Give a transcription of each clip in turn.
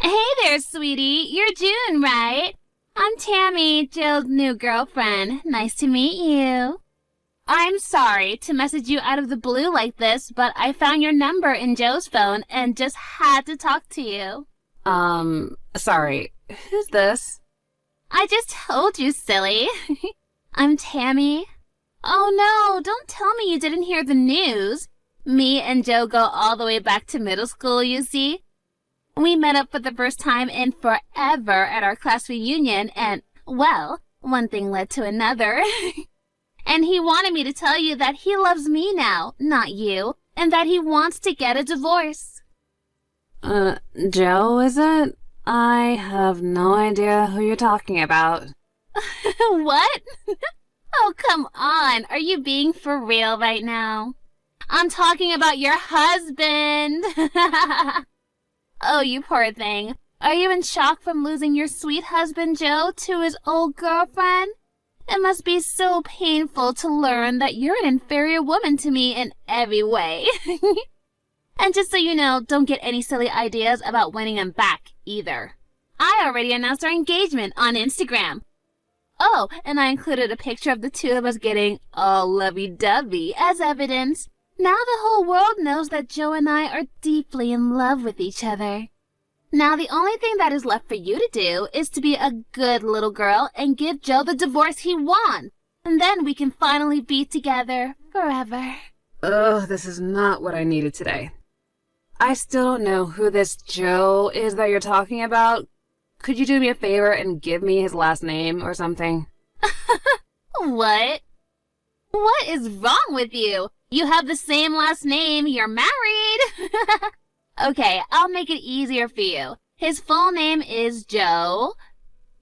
Hey there, sweetie. You're June, right? I'm Tammy, Jill's new girlfriend. Nice to meet you. I'm sorry to message you out of the blue like this, but I found your number in Joe's phone and just had to talk to you. Sorry. Who's this? I just told you, silly. I'm Tammy. Oh no, don't tell me you didn't hear the news. Me and Joe go all the way back to middle school, you see. We met up for the first time in forever at our class reunion and, well, one thing led to another. And he wanted me to tell you that he loves me now, not you, and that he wants to get a divorce. Joe, is it? I have no idea who you're talking about. What? Oh, come on. Are you being for real right now? I'm talking about your husband. Oh, you poor thing. Are you in shock from losing your sweet husband, Joe, to his old girlfriend? It must be so painful to learn that you're an inferior woman to me in every way. And just so you know, don't get any silly ideas about winning him back, either. I already announced our engagement on Instagram. Oh, and I included a picture of the two of us getting all lovey-dovey as evidence. Now the whole world knows that Joe and I are deeply in love with each other. Now the only thing that is left for you to do is to be a good little girl and give Joe the divorce he wants. And then we can finally be together forever. Ugh, this is not what I needed today. I still don't know who this Joe is that you're talking about. Could you do me a favor and give me his last name or something? What? What is wrong with you? You have the same last name. You're married. Okay, I'll make it easier for you. His full name is Joe.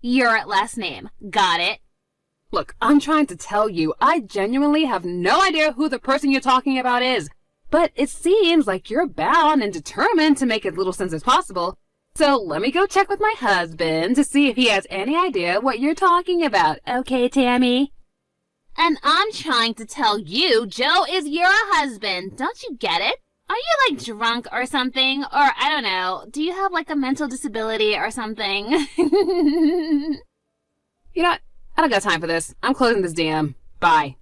Your last name. Got it? Look, I'm trying to tell you, I genuinely have no idea who the person you're talking about is. But it seems like you're bound and determined to make as little sense as possible. So let me go check with my husband to see if he has any idea what you're talking about. Okay, Tammy? And I'm trying to tell you, Joe is your husband. Don't you get it? Are you, like, drunk or something? Or, I don't know, do you have, like, a mental disability or something? You know what? I don't got time for this. I'm closing this DM. Bye.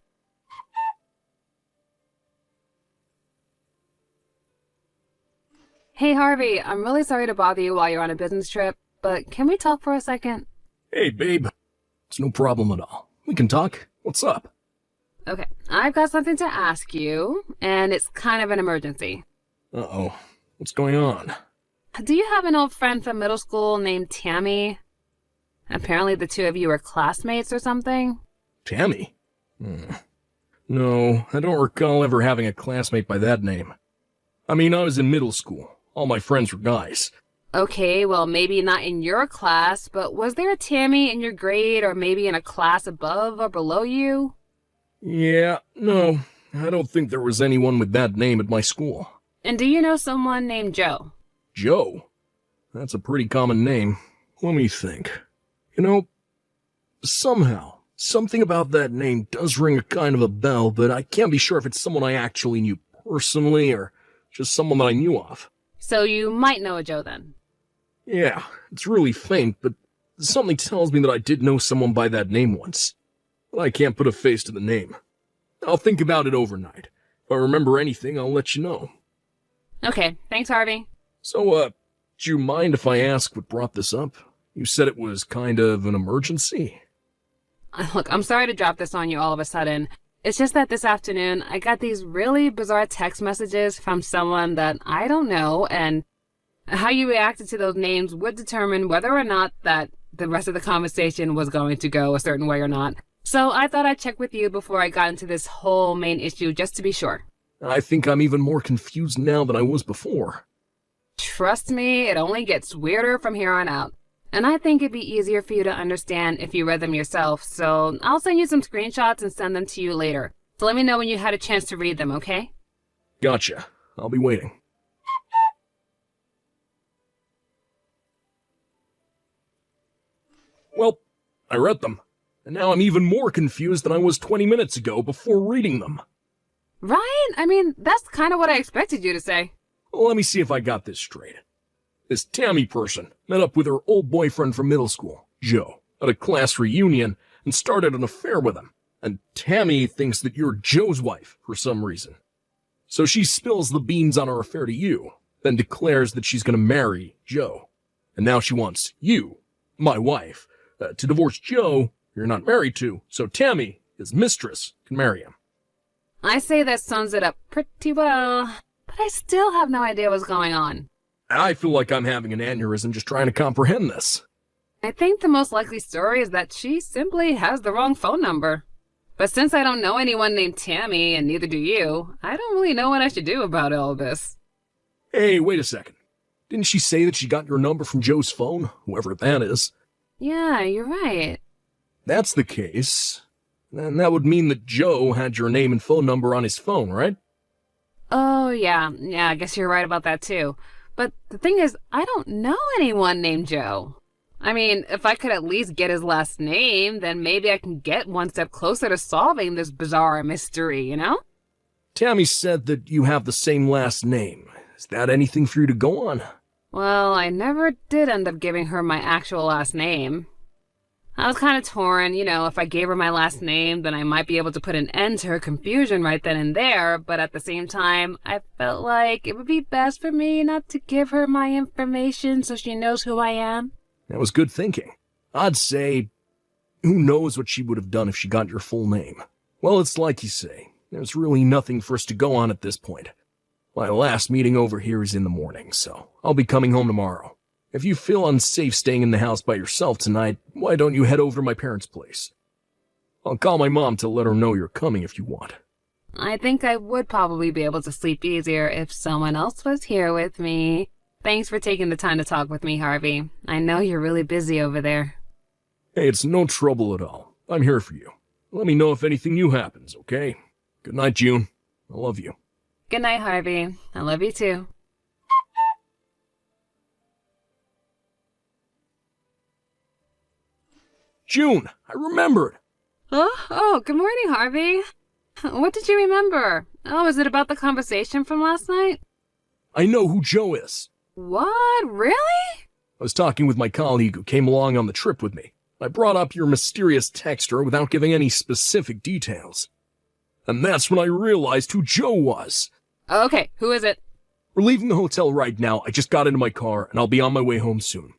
Hey, Harvey, I'm really sorry to bother you while you're on a business trip, but can we talk for a second? Hey, babe. It's no problem at all. We can talk. What's up? Okay, I've got something to ask you, and it's kind of an emergency. Uh-oh. What's going on? Do you have an old friend from middle school named Tammy? Apparently the two of you were classmates or something? Tammy? No, I don't recall ever having a classmate by that name. I mean, I was in middle school. All my friends were guys. Okay, well, maybe not in your class, but was there a Tammy in your grade or maybe in a class above or below you? Yeah, no, I don't think there was anyone with that name at my school. And do you know someone named Joe? Joe? That's a pretty common name. Let me think. You know, somehow, something about that name does ring a kind of a bell, but I can't be sure if it's someone I actually knew personally or just someone that I knew of. So you might know a Joe then? Yeah, it's really faint, but something tells me that I did know someone by that name once. But I can't put a face to the name. I'll think about it overnight. If I remember anything, I'll let you know. Okay, thanks, Harvey. So, do you mind if I ask what brought this up? You said it was kind of an emergency. Look, I'm sorry to drop this on you all of a sudden. It's just that this afternoon, I got these really bizarre text messages from someone that I don't know, and how you reacted to those names would determine whether or not that the rest of the conversation was going to go a certain way or not. So I thought I'd check with you before I got into this whole main issue, just to be sure. I think I'm even more confused now than I was before. Trust me, it only gets weirder from here on out. And I think it'd be easier for you to understand if you read them yourself, so I'll send you some screenshots and send them to you later. So let me know when you had a chance to read them, okay? Gotcha. I'll be waiting. Well, I read them. And now I'm even more confused than I was 20 minutes ago before reading them. Right? I mean, that's kind of what I expected you to say. Well, let me see if I got this straight. This Tammy person met up with her old boyfriend from middle school, Joe, at a class reunion and started an affair with him. And Tammy thinks that you're Joe's wife for some reason. So she spills the beans on her affair to you, then declares that she's going to marry Joe. And now she wants you, my wife, to divorce Joe you're not married to, so Tammy, his mistress, can marry him. I say that sums it up pretty well, but I still have no idea what's going on. I feel like I'm having an aneurysm just trying to comprehend this. I think the most likely story is that she simply has the wrong phone number. But since I don't know anyone named Tammy, and neither do you, I don't really know what I should do about all this. Hey, wait a second. Didn't she say that she got your number from Joe's phone, whoever that is? Yeah, you're right. That's the case. Then that would mean that Joe had your name and phone number on his phone, right? Oh, yeah, I guess you're right about that too. But the thing is, I don't know anyone named Joe. I mean, if I could at least get his last name, then maybe I can get one step closer to solving this bizarre mystery, you know? Tammy said that you have the same last name. Is that anything for you to go on? Well, I never did end up giving her my actual last name. I was kind of torn, if I gave her my last name, then I might be able to put an end to her confusion right then and there, but at the same time, I felt like it would be best for me not to give her my information so she knows who I am. That was good thinking. I'd say, who knows what she would have done if she got your full name? Well, it's like you say, there's really nothing for us to go on at this point. My last meeting over here is in the morning, so I'll be coming home tomorrow. If you feel unsafe staying in the house by yourself tonight, why don't you head over to my parents' place? I'll call my mom to let her know you're coming if you want. I think I would probably be able to sleep easier if someone else was here with me. Thanks for taking the time to talk with me, Harvey. I know you're really busy over there. Hey, it's no trouble at all. I'm here for you. Let me know if anything new happens, okay? Good night, June. I love you. Good night, Harvey. I love you too. June, I remembered. Oh, good morning, Harvey. What did you remember? Oh, is it about the conversation from last night? I know who Joe is. What? Really? I was talking with my colleague who came along on the trip with me. I brought up your mysterious texter without giving any specific details. And that's when I realized who Joe was. Okay, who is it? We're leaving the hotel right now. I just got into my car, and I'll be on my way home soon.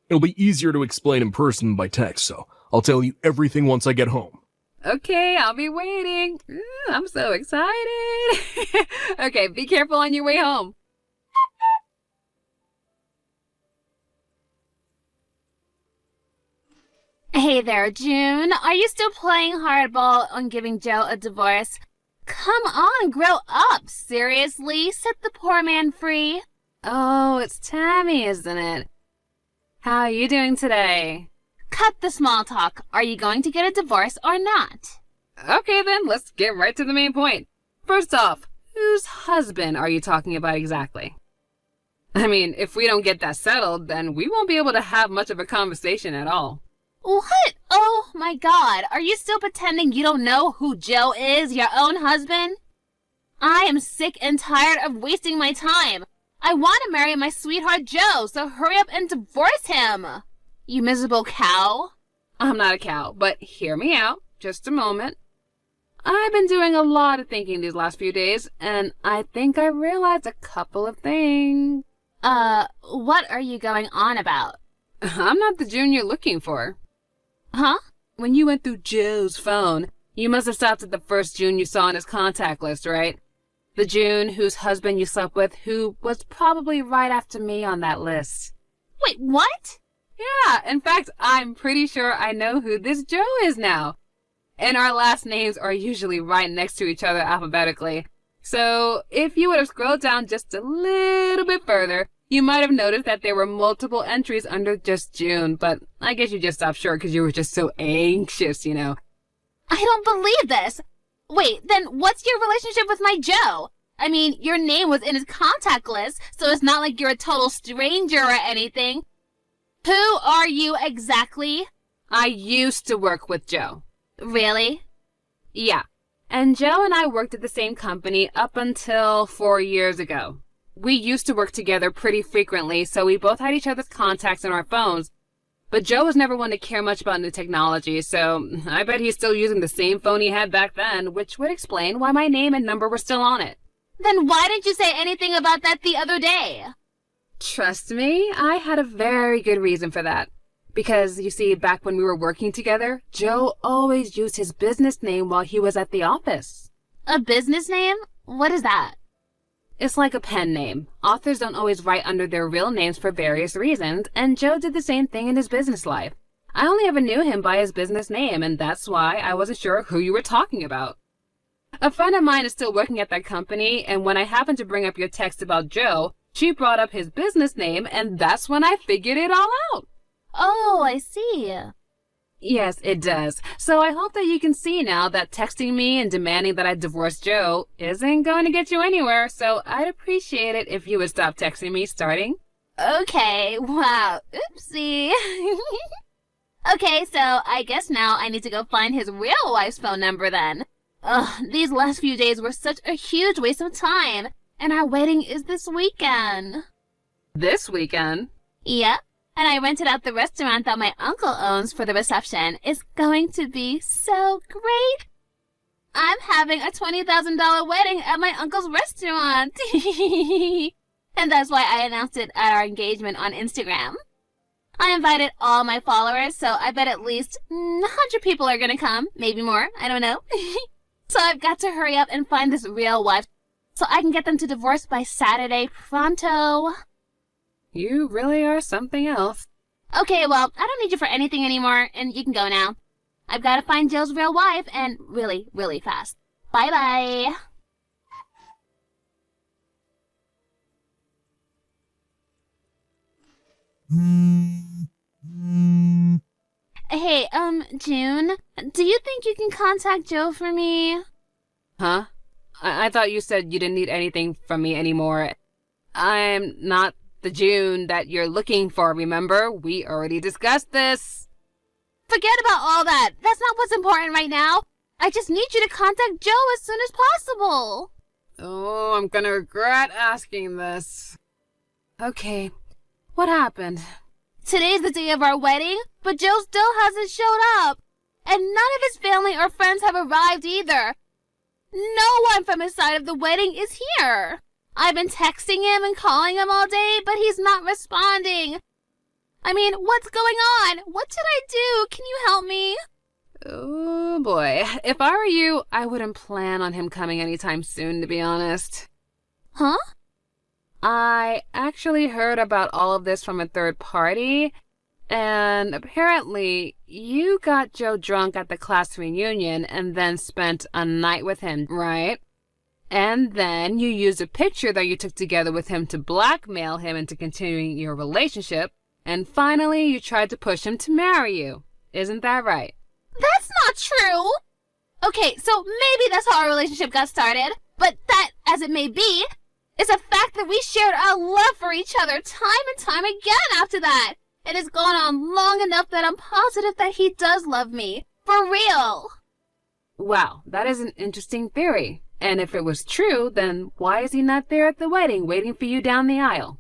It'll be easier to explain in person than by text, so I'll tell you everything once I get home. Okay, I'll be waiting. Ooh, I'm so excited. Okay, be careful on your way home. Hey there, June. Are you still playing hardball on giving Joe a divorce? Come on, grow up. Seriously, set the poor man free. Oh, it's Tammy, isn't it? How are you doing today? Cut the small talk. Are you going to get a divorce or not? Okay then, let's get right to the main point. First off, whose husband are you talking about exactly? I mean, if we don't get that settled, then we won't be able to have much of a conversation at all. What? Oh my God. Are you still pretending you don't know who Joe is, your own husband? I am sick and tired of wasting my time. I want to marry my sweetheart Joe, so hurry up and divorce him. You miserable cow. I'm not a cow, but hear me out. Just a moment. I've been doing a lot of thinking these last few days, and I think I realized a couple of things. What are you going on about? I'm not the June you're looking for. Huh? When you went through Joe's phone, you must have stopped at the first June you saw on his contact list, right? The June whose husband you slept with, who was probably right after me on that list. Wait, what? Yeah, in fact, I'm pretty sure I know who this Joe is now. And our last names are usually right next to each other alphabetically. So if you would have scrolled down just a little bit further, you might have noticed that there were multiple entries under just June, but I guess you just stopped short because you were just so anxious, you know. I don't believe this. Wait, then what's your relationship with my Joe? I mean, your name was in his contact list, so it's not like you're a total stranger or anything. Who are you exactly? I used to work with Joe. Really? Yeah. And Joe and I worked at the same company up until 4 years ago. We used to work together pretty frequently, so we both had each other's contacts on our phones. But Joe was never one to care much about new technology, so I bet he's still using the same phone he had back then, which would explain why my name and number were still on it. Then why didn't you say anything about that the other day? Trust me, I had a very good reason for that. Because, you see, back when we were working together, Joe always used his business name while he was at the office. A business name? What is that? It's like a pen name. Authors don't always write under their real names for various reasons, and Joe did the same thing in his business life. I only ever knew him by his business name, and that's why I wasn't sure who you were talking about. A friend of mine is still working at that company, and when I happened to bring up your text about Joe, she brought up his business name, and that's when I figured it all out. Oh, I see. Yes, it does. So I hope that you can see now that texting me and demanding that I divorce Joe isn't going to get you anywhere, so I'd appreciate it if you would stop texting me starting. Okay, wow, oopsie. Okay, so I guess now I need to go find his real wife's phone number then. Ugh, these last few days were such a huge waste of time, and our wedding is this weekend. This weekend? Yep. And I rented out the restaurant that my uncle owns for the reception. It's going to be so great. I'm having a $20,000 wedding at my uncle's restaurant. And that's why I announced it at our engagement on Instagram. I invited all my followers, so I bet at least 100 people are gonna come. Maybe more, I don't know. So I've got to hurry up and find this real wife so I can get them to divorce by Saturday pronto. You really are something else. Okay, well, I don't need you for anything anymore, and you can go now. I've got to find Jill's real wife, and really, really fast. Bye-bye. Hey, June, do you think you can contact Joe for me? Huh? I thought you said you didn't need anything from me anymore. I'm not the June that you're looking for, remember? We already discussed this. Forget about all that. That's not what's important right now. I just need you to contact Joe as soon as possible. Oh, I'm gonna regret asking this. Okay, what happened? Today's the day of our wedding, but Joe still hasn't showed up. And none of his family or friends have arrived either. No one from his side of the wedding is here. I've been texting him and calling him all day, but he's not responding. I mean, what's going on? What should I do? Can you help me? Oh boy, if I were you, I wouldn't plan on him coming anytime soon, to be honest. Huh? I actually heard about all of this from a third party, and apparently you got Joe drunk at the class reunion and then spent a night with him, right? And then you used a picture that you took together with him to blackmail him into continuing your relationship, and finally you tried to push him to marry you. Isn't that right? That's not true! Okay, so maybe that's how our relationship got started, but that, as it may be, is a fact that we shared our love for each other time and time again after that. It has gone on long enough that I'm positive that he does love me. For real. Wow, that is an interesting theory. And if it was true, then why is he not there at the wedding waiting for you down the aisle?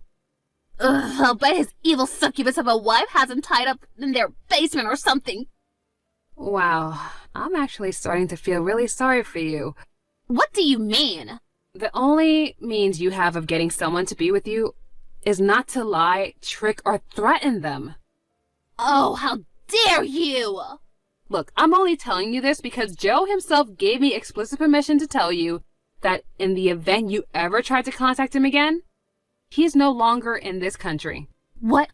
Ugh, I'll bet his evil succubus of a wife has him tied up in their basement or something. Wow, I'm actually starting to feel really sorry for you. What do you mean? The only means you have of getting someone to be with you is not to lie, trick, or threaten them. Oh, how dare you! Look, I'm only telling you this because Joe himself gave me explicit permission to tell you that in the event you ever tried to contact him again, he's no longer in this country. What?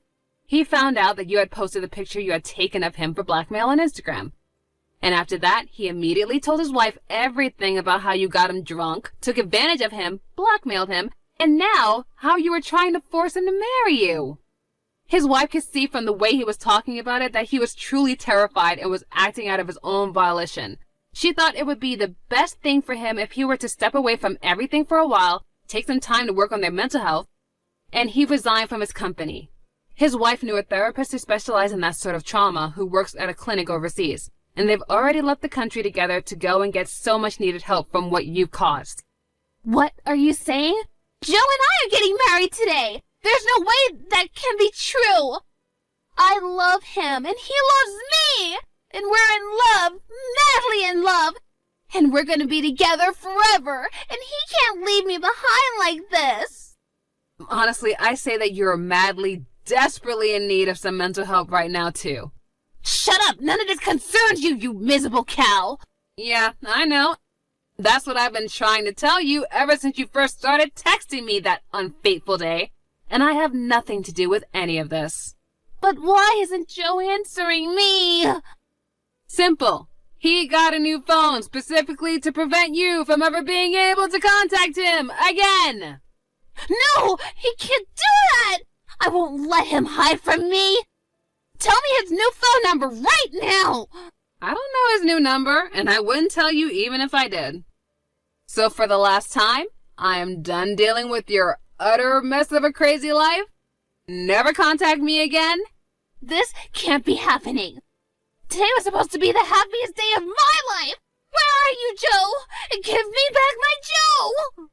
He found out that you had posted the picture you had taken of him for blackmail on Instagram. And after that, he immediately told his wife everything about how you got him drunk, took advantage of him, blackmailed him, and now how you were trying to force him to marry you. His wife could see from the way he was talking about it that he was truly terrified and was acting out of his own volition. She thought it would be the best thing for him if he were to step away from everything for a while, take some time to work on their mental health, and he resigned from his company. His wife knew a therapist who specialized in that sort of trauma who works at a clinic overseas, and they've already left the country together to go and get so much needed help from what you've caused. What are you saying? Joe and I are getting married today. There's no way that can be true. I love him, and he loves me. And we're in love, madly in love. And we're gonna be together forever. And he can't leave me behind like this. Honestly, I say that you're madly, desperately in need of some mental help right now, too. Shut up! None of this concerns you, you miserable cow! Yeah, I know. That's what I've been trying to tell you ever since you first started texting me that unfateful day. And I have nothing to do with any of this. But why isn't Joe answering me? Simple. He got a new phone specifically to prevent you from ever being able to contact him again. No! He can't do that! I won't let him hide from me! Tell me his new phone number right now! I don't know his new number, and I wouldn't tell you even if I did. So for the last time, I am done dealing with your utter mess of a crazy life. Never contact me again. This can't be happening. Today was supposed to be the happiest day of my life! Where are you, Joe? Give me back my Joe!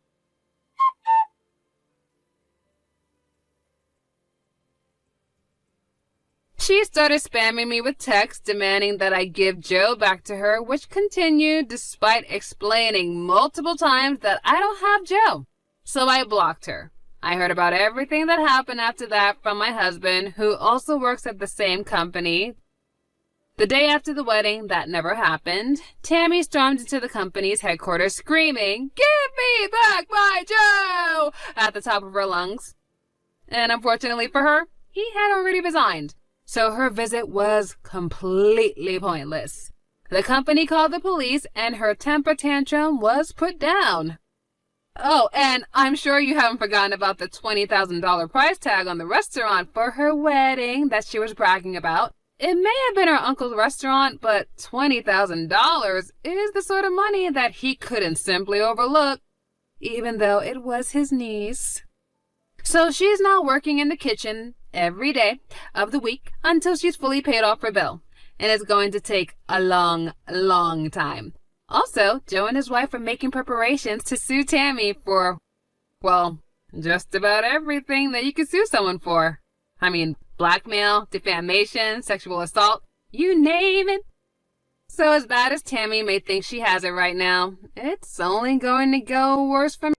She started spamming me with texts demanding that I give Joe back to her, which continued despite explaining multiple times that I don't have Joe. So I blocked her. I heard about everything that happened after that from my husband, who also works at the same company. The day after the wedding, that never happened, Tammy stormed into the company's headquarters screaming, "Give me back my Joe!" at the top of her lungs. And unfortunately for her, he had already resigned. So her visit was completely pointless. The company called the police and her temper tantrum was put down. Oh, and I'm sure you haven't forgotten about the $20,000 price tag on the restaurant for her wedding that she was bragging about. It may have been her uncle's restaurant, but $20,000 is the sort of money that he couldn't simply overlook, even though it was his niece. So she's now working in the kitchen every day of the week until she's fully paid off her bill. And it's going to take a long, long time. Also, Joe and his wife are making preparations to sue Tammy for, well, just about everything that you could sue someone for. I mean, blackmail, defamation, sexual assault, you name it. So as bad as Tammy may think she has it right now, it's only going to go worse from